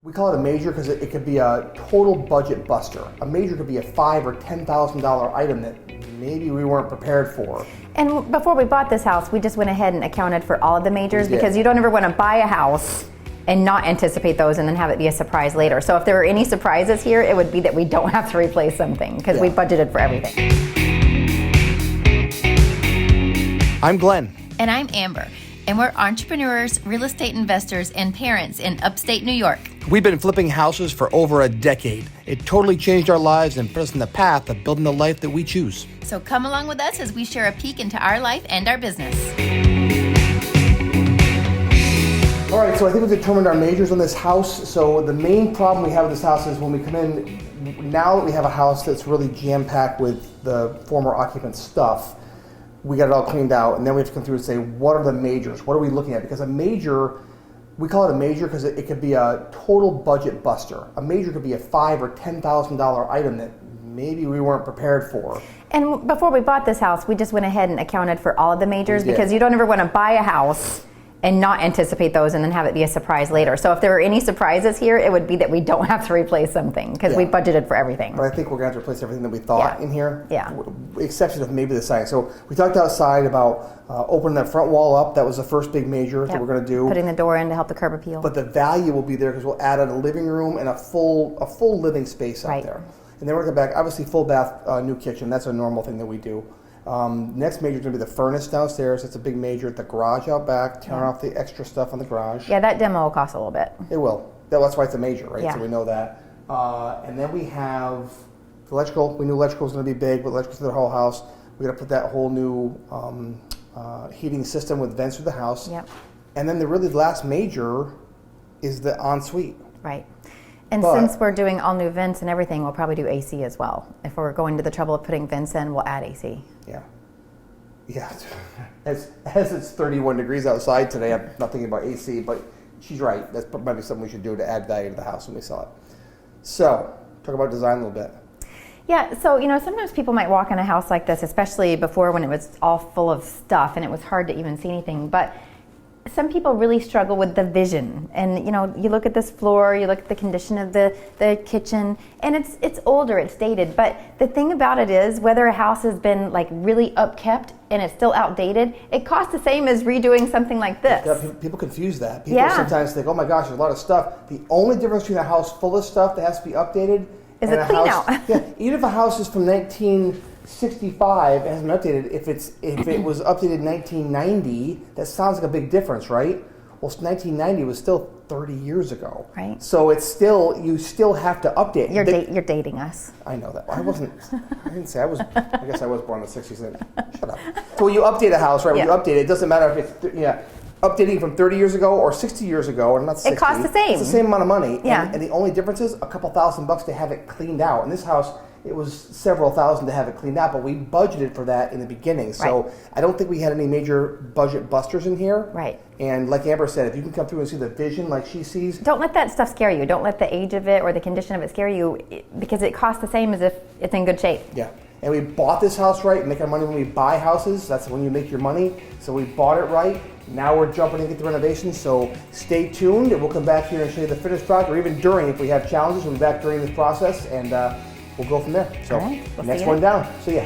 We call it a major because it could be a total budget buster. A major could be a $5,000 or $10,000 item that maybe we weren't prepared for. And before we bought this house, we just went ahead and accounted for all of the majors because you don't ever want to buy a house and not anticipate those and then have it be a surprise later. So if there were any surprises here, it would be that we don't have to replace something because we budgeted for everything. I'm Glenn. And I'm Amber. And we're entrepreneurs, real estate investors, and parents in upstate New York. We've been flipping houses for over a decade. It totally changed our lives and put us in the path of building the life that we choose. So come along with us as we share a peek into our life and our business. All right, so I think we've determined our majors on this house. So the main problem we have with this house is when we come in, now that we have a house that's really jam-packed with the former occupant's stuff, we got it all cleaned out, and then we have to come through and say, what are the majors? What are we looking at? Because a major, we call it a major because it could be a total budget buster. A major could be a $5,000 or $10,000 item that maybe we weren't prepared for. And before we bought this house, we just went ahead and accounted for all of the majors because you don't ever want to buy a house and not anticipate those and then have it be a surprise later. So if there were any surprises here, it would be that we don't have to replace something because we budgeted for everything. But I think we're going to have to replace everything that we thought in here. Yeah. Exception of maybe the siding. So we talked outside about opening that front wall up. That was the first big major that we're going to do. Putting the door in to help the curb appeal. But the value will be there because we'll add a living room and a full living space out there. And then we're going to come back, obviously full bath, new kitchen. That's a normal thing that we do. Next major is going to be the furnace downstairs. It's a big major. The garage out back, tearing off the extra stuff on the garage. Yeah, that demo will cost a little bit. It will. That's why it's a major, right? Yeah. So we know that. And then we have the electrical. We knew electrical was going to be big, but electrical through the whole house. We got to put that whole new heating system with vents through the house. Yep. And then the really last major is the ensuite. Right. And since we're doing all new vents and everything, we'll probably do AC as well. If we're going to the trouble of putting vents in, we'll add AC. Yeah. Yeah. As it's 31 degrees outside today, I'm not thinking about AC, but she's right. That's might be something we should do to add value to the house when we sell it. So, talk about design a little bit. Yeah, so sometimes people might walk in a house like this, especially before when it was all full of stuff and it was hard to even see anything. But some people really struggle with the vision, and you look at this floor, you look at the condition of the kitchen, and it's older, it's dated. But the thing about it is, whether a house has been like really upkept and it's still outdated, it costs the same as redoing something like this. Yeah, people confuse that. People sometimes think, oh my gosh, there's a lot of stuff. The only difference between a house full of stuff that has to be updated is a clean out. Even if a house is from 1965 and hasn't been updated, if it was updated in 1990, that sounds like a big difference, right? Well, 1990 was still 30 years ago. Right. So you still have to update. You're dating us. I know that. I didn't say I was. I guess I was born in the 60s. Shut up. So when you update a house, right? When you update it, it doesn't matter if it's updating from 30 years ago or 60 years ago, or not 60. It costs the same. It's the same amount of money. Yeah. And the only difference is a couple $1,000 to have it cleaned out. In this house, it was several thousand to have it cleaned out, but we budgeted for that in the beginning. So I don't think we had any major budget busters in here. Right. And like Amber said, if you can come through and see the vision like she sees. Don't let that stuff scare you. Don't let the age of it or the condition of it scare you, because it costs the same as if it's in good shape. Yeah. And we bought this house right. Make our money when we buy houses. That's when you make your money. So we bought it right. Now we're jumping into the renovations. So stay tuned, and we'll come back here and show you the finished product, or even during, if we have challenges, we'll be back during this process, and we'll go from there. So all right. We'll next one down. See ya.